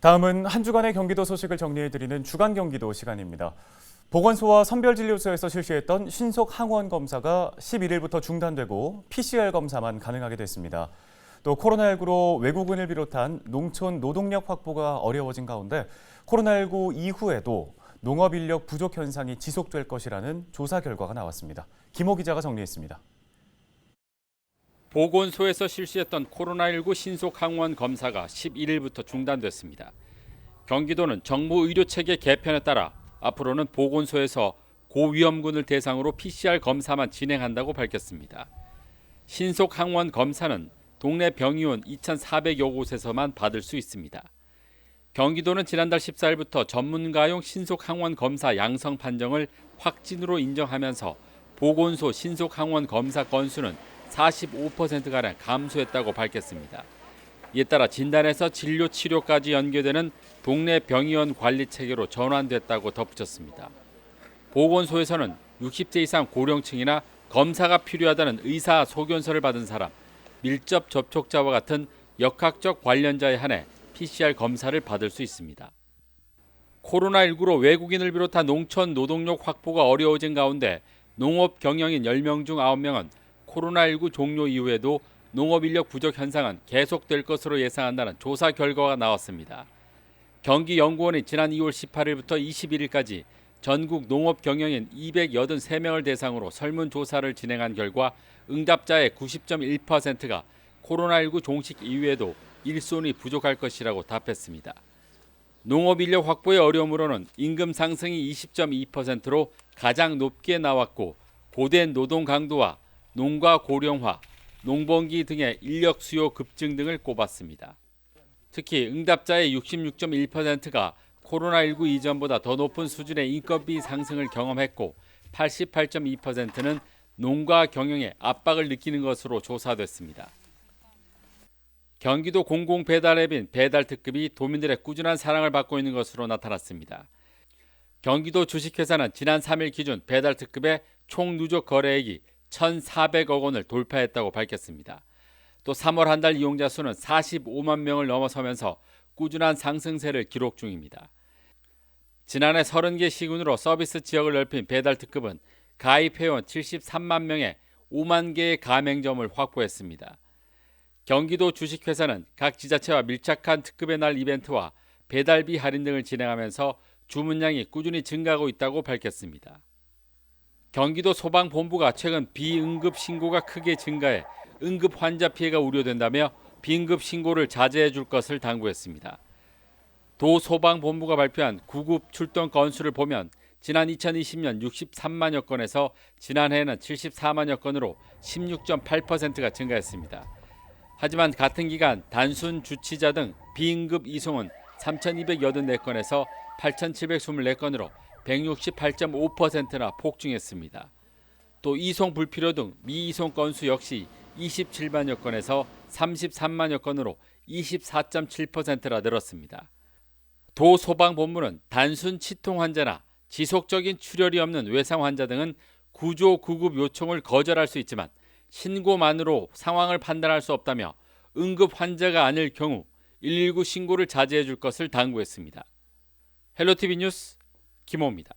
다음은 한 주간의 경기도 소식을 정리해드리는 주간 경기도 시간입니다. 보건소와 선별진료소에서 실시했던 신속 항원 검사가 11일부터 중단되고 PCR 검사만 가능하게 됐습니다. 또 코로나19로 외국인을 비롯한 농촌 노동력 확보가 어려워진 가운데 코로나19 이후에도 농업 인력 부족 현상이 지속될 것이라는 조사 결과가 나왔습니다. 김호 기자가 정리했습니다. 보건소에서 실시했던 코로나19 신속 항원 검사가 11일부터 중단됐습니다. 경기도는 정부 의료체계 개편에 따라 앞으로는 보건소에서 고위험군을 대상으로 PCR 검사만 진행한다고 밝혔습니다. 신속 항원 검사는 동네 병의원 2,400여 곳에서만 받을 수 있습니다. 경기도는 지난달 14일부터 전문가용 신속 항원 검사 양성 판정을 확진으로 인정하면서 보건소 신속 항원 검사 건수는 45%가량 감소했다고 밝혔습니다. 이에 따라 진단에서 진료 치료까지 연계되는 동네 병의원 관리 체계로 전환됐다고 덧붙였습니다. 보건소에서는 60세 이상 고령층이나 검사가 필요하다는 의사 소견서를 받은 사람, 밀접 접촉자와 같은 역학적 관련자에 한해 PCR 검사를 받을 수 있습니다. 코로나19로 외국인을 비롯한 농촌 노동력 확보가 어려워진 가운데 농업 경영인 10명 중 9명은 코로나19 종료 이후에도 농업 인력 부족 현상은 계속될 것으로 예상한다는 조사 결과가 나왔습니다. 경기연구원이 지난 2월 18일부터 21일까지 전국 농업 경영인 283명을 대상으로 설문조사를 진행한 결과 응답자의 90.1%가 코로나19 종식 이후에도 일손이 부족할 것이라고 답했습니다. 농업 인력 확보의 어려움으로는 임금 상승이 20.2%로 가장 높게 나왔고 고된 노동 강도와 농가 고령화, 농번기 등의 인력 수요 급증 등을 꼽았습니다. 특히 응답자의 66.1%가 코로나19 이전보다 더 높은 수준의 인건비 상승을 경험했고 88.2%는 농가 경영에 압박을 느끼는 것으로 조사됐습니다. 경기도 공공배달 앱인 배달특급이 도민들의 꾸준한 사랑을 받고 있는 것으로 나타났습니다. 경기도 주식회사는 지난 3일 기준 배달특급의 총 누적 거래액이 1,400억 원을 돌파했다고 밝혔습니다. 또 3월 한 달 이용자 수는 45만 명을 넘어서면서 꾸준한 상승세를 기록 중입니다. 지난해 30개 시군으로 서비스 지역을 넓힌 배달특급은 가입 회원 73만 명에 5만 개의 가맹점을 확보했습니다. 경기도 주식회사는 각 지자체와 밀착한 특급의 날 이벤트와 배달비 할인 등을 진행하면서 주문량이 꾸준히 증가하고 있다고 밝혔습니다. 경기도 소방본부가 최근 비응급 신고가 크게 증가해 응급 환자 피해가 우려된다며 비응급 신고를 자제해 줄 것을 당부했습니다. 도소방본부가 발표한 구급 출동 건수를 보면 지난 2020년 63만여 건에서 지난해에는 74만여 건으로 16.8%가 증가했습니다. 하지만 같은 기간 단순 주치자 등 비응급 이송은 3,284건에서 8,724건으로 168.5%나 폭증했습니다. 또 이송 불필요 등 미이송 건수 역시 27만여 건에서 33만여 건으로 24.7%나 늘었습니다. 도소방본부는 단순 치통 환자나 지속적인 출혈이 없는 외상 환자 등은 구조 구급 요청을 거절할 수 있지만 신고만으로 상황을 판단할 수 없다며 응급 환자가 아닐 경우 119 신고를 자제해 줄 것을 당부했습니다. 헬로티비 뉴스 김호입니다.